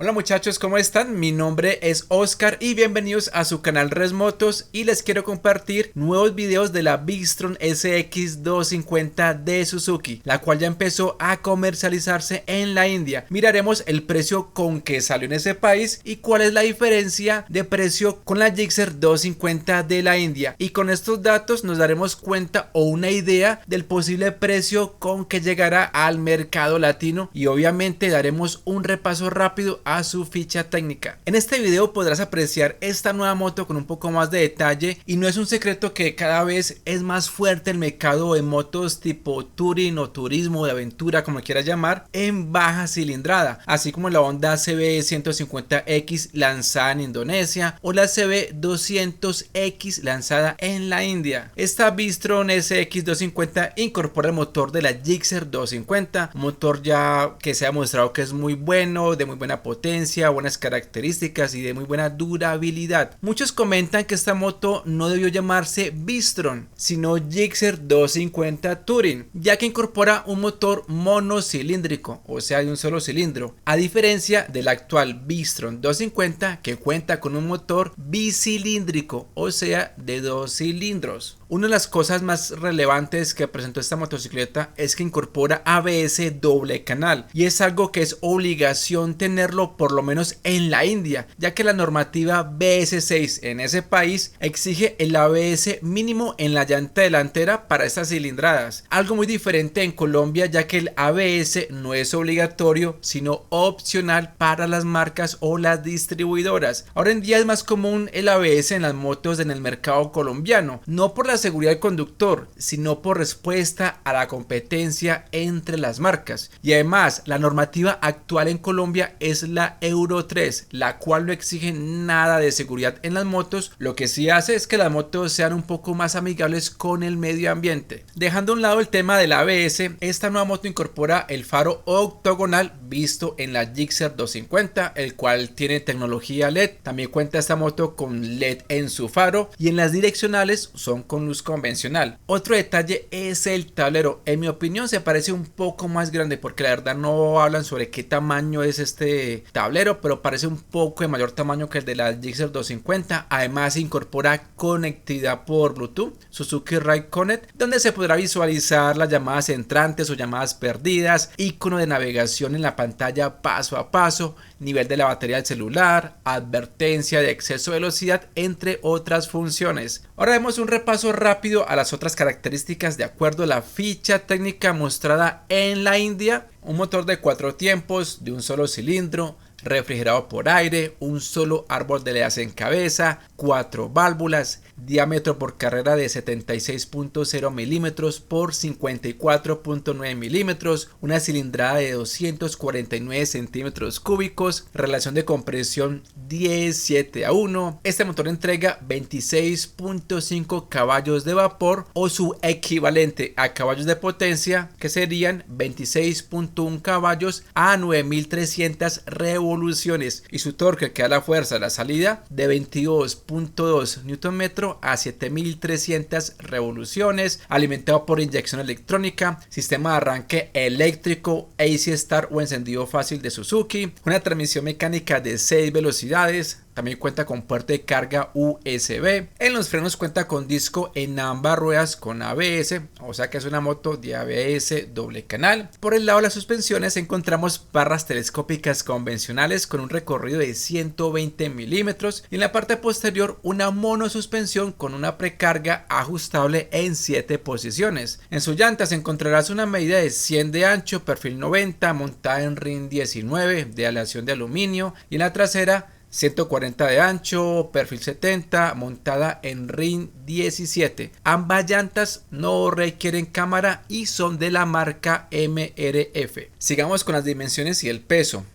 Hola muchachos, ¿cómo están? Mi nombre es Oscar y bienvenidos a su canal Resmotos y les quiero compartir nuevos videos de la Bigstron SX250 de Suzuki, la cual ya empezó a comercializarse en la India. Miraremos el precio con que salió en ese país y cuál es la diferencia de precio con la Gixxer 250 de la India, y con estos datos nos daremos cuenta o una idea del posible precio con que llegará al mercado latino y obviamente daremos un repaso rápido a su ficha técnica. En este video podrás apreciar esta nueva moto con un poco más de detalle, y no es un secreto que cada vez es más fuerte el mercado de motos tipo touring o turismo de aventura, como quieras llamar, en baja cilindrada, así como la Honda CB150X lanzada en Indonesia o la CB200X lanzada en la India. Esta Bigstron SX250 incorpora el motor de la Gixxer 250, un motor ya que se ha demostrado que es muy bueno, de muy buena potencia, buenas características y de muy buena durabilidad. Muchos comentan que esta moto no debió llamarse Bigstron, sino Gixxer 250 Touring, ya que incorpora un motor monocilíndrico, o sea, de un solo cilindro, a diferencia del actual Bigstron 250 que cuenta con un motor bicilíndrico, o sea, de 2 cilindros. Una de las cosas más relevantes que presentó esta motocicleta es que incorpora ABS doble canal, y es algo que es obligación tenerlo por lo menos en la India, ya que la normativa BS6 en ese país exige el ABS mínimo en la llanta delantera para estas cilindradas, algo muy diferente en Colombia, ya que el ABS no es obligatorio sino opcional para las marcas o las distribuidoras. Ahora en día es más común el ABS en las motos en el mercado colombiano, no por la seguridad del conductor, sino por respuesta a la competencia entre las marcas. Y además, la normativa actual en Colombia es la Euro 3, la cual no exige nada de seguridad en las motos. Lo que sí hace es que las motos sean un poco más amigables con el medio ambiente. Dejando a un lado el tema del ABS, esta nueva moto incorpora el faro octogonal visto en la Gixxer 250, el cual tiene tecnología LED. También cuenta esta moto con LED en su faro, y en las direccionales son con luz convencional. Otro detalle es el tablero. En mi opinión se parece un poco más grande, porque la verdad no hablan sobre qué tamaño es este tablero, pero parece un poco de mayor tamaño que el de la Gixxer 250. Además incorpora conectividad por Bluetooth, Suzuki Ride Connect, donde se podrá visualizar las llamadas entrantes o llamadas perdidas, icono de navegación en la pantalla paso a paso, nivel de la batería del celular, advertencia de exceso de velocidad, entre otras funciones. Ahora vemos un repaso rápido a las otras características de acuerdo a la ficha técnica mostrada en la India. Un motor de 4 tiempos de un solo cilindro, refrigerado por aire, un solo árbol de leyes en cabeza, 4 válvulas, diámetro por carrera de 76.0 milímetros por 54.9 milímetros, una cilindrada de 249 centímetros cúbicos, relación de compresión 17:1. Este motor entrega 26.5 caballos de vapor, o su equivalente a caballos de potencia, que serían 26.1 caballos a 9300 revoluciones, y su torque, que da la fuerza a la salida, de 22.2 Nm a 7300 revoluciones, alimentado por inyección electrónica, sistema de arranque eléctrico, AC Start o encendido fácil de Suzuki, una transmisión mecánica de 6 velocidades. También cuenta con puerto de carga USB. En los frenos cuenta con disco en ambas ruedas con ABS, o sea que es una moto de ABS doble canal. Por el lado de las suspensiones encontramos barras telescópicas convencionales con un recorrido de 120 milímetros, y en la parte posterior una monosuspensión con una precarga ajustable en 7 posiciones. En sus llantas encontrarás una medida de 100 de ancho, perfil 90, montada en RIN 19 de aleación de aluminio, y en la trasera 140 de ancho, perfil 70, montada en RIN 17. Ambas llantas no requieren cámara y son de la marca MRF. Sigamos con las dimensiones y el peso.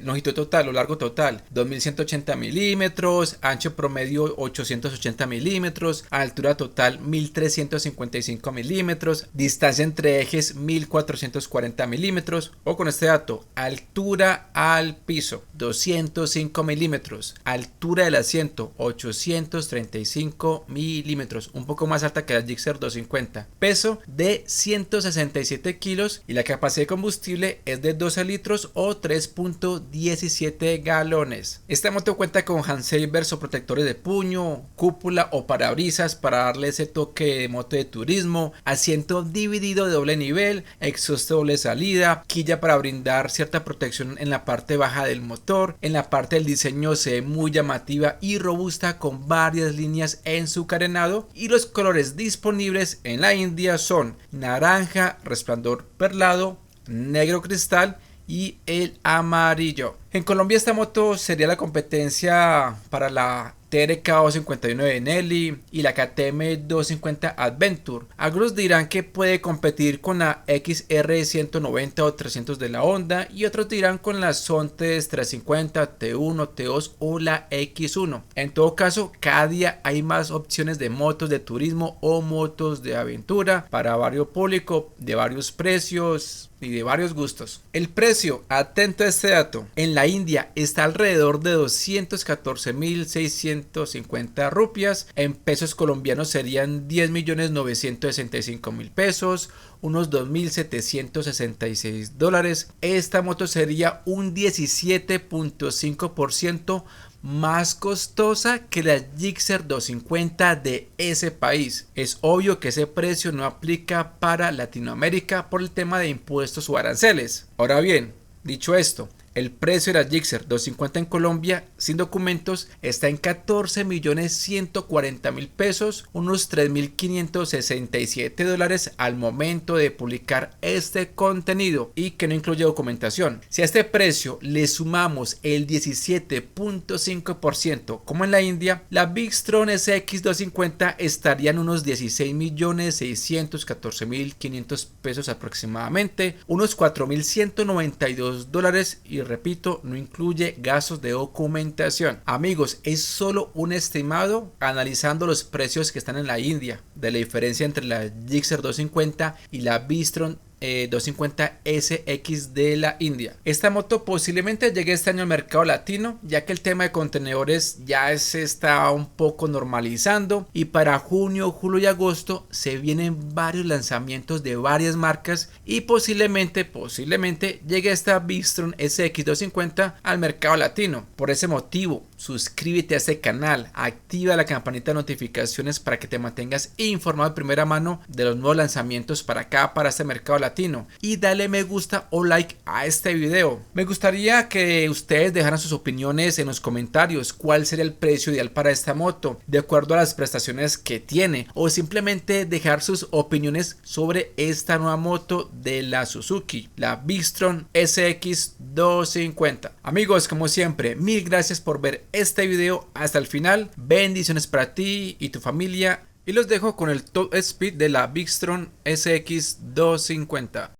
Longitud total o largo total 2180 milímetros, ancho promedio 880 milímetros, altura total 1355 milímetros, distancia entre ejes 1440 milímetros, o con este dato, altura al piso 205 milímetros, altura del asiento 835 milímetros, un poco más alta que la Gixxer 250, peso de 167 kilos, y la capacidad de combustible es de 12 litros o 3 7.17 galones. Esta moto cuenta con handsavers o protectores de puño, cúpula o parabrisas para darle ese toque de moto de turismo, asiento dividido de doble nivel, exhausto doble salida, quilla para brindar cierta protección en la parte baja del motor. En la parte del diseño se ve muy llamativa y robusta con varias líneas en su carenado, y los colores disponibles en la India son naranja, resplandor perlado, negro cristal y el amarillo. En Colombia esta moto sería la competencia para la TRK 251 de Nelly y la KTM 250 Adventure. Algunos dirán que puede competir con la XR 190 o 300 de la Honda, y otros dirán con las Sontes 350, T1, T2 o la X1. En todo caso, cada día hay más opciones de motos de turismo o motos de aventura para varios público, de varios precios y de varios gustos. El precio, atento a este dato, en la India está alrededor de 214.650 rupias. En pesos colombianos serían 10.965.000 pesos, unos 2.766 dólares. Esta moto sería un 17.5% más costosa que la Gixxer 250 de ese país. Es obvio que ese precio no aplica para Latinoamérica por el tema de impuestos o aranceles. Ahora bien, dicho esto, el precio de la Gixxer 250 en Colombia sin documentos está en 14.140.000 pesos, unos 3.567 dólares al momento de publicar este contenido, y que no incluye documentación. Si a este precio le sumamos el 17.5% como en la India, la Bigstron SX 250 estaría en unos 16.614.500 pesos aproximadamente, unos 4.192 dólares, y repito, no incluye gastos de documentación. Amigos, es solo un estimado analizando los precios que están en la India, de la diferencia entre la Gixxer 250 y la Bigstron 250 SX de la India. Esta moto posiblemente llegue este año al mercado latino, ya que el tema de contenedores ya se está un poco normalizando, y para junio, julio y agosto se vienen varios lanzamientos de varias marcas, y posiblemente llegue esta Bigstron SX 250 al mercado latino. Por ese motivo, suscríbete a este canal, activa la campanita de notificaciones para que te mantengas informado de primera mano de los nuevos lanzamientos para este mercado latino, y dale me gusta o like a este video. Me gustaría que ustedes dejaran sus opiniones en los comentarios. ¿Cuál sería el precio ideal para esta moto de acuerdo a las prestaciones que tiene? O simplemente dejar sus opiniones sobre esta nueva moto de la Suzuki, la Bigstron SX 250. Amigos, como siempre, mil gracias por ver este video hasta el final. Bendiciones para ti y tu familia, y los dejo con el top speed de la Bigstron SX 250.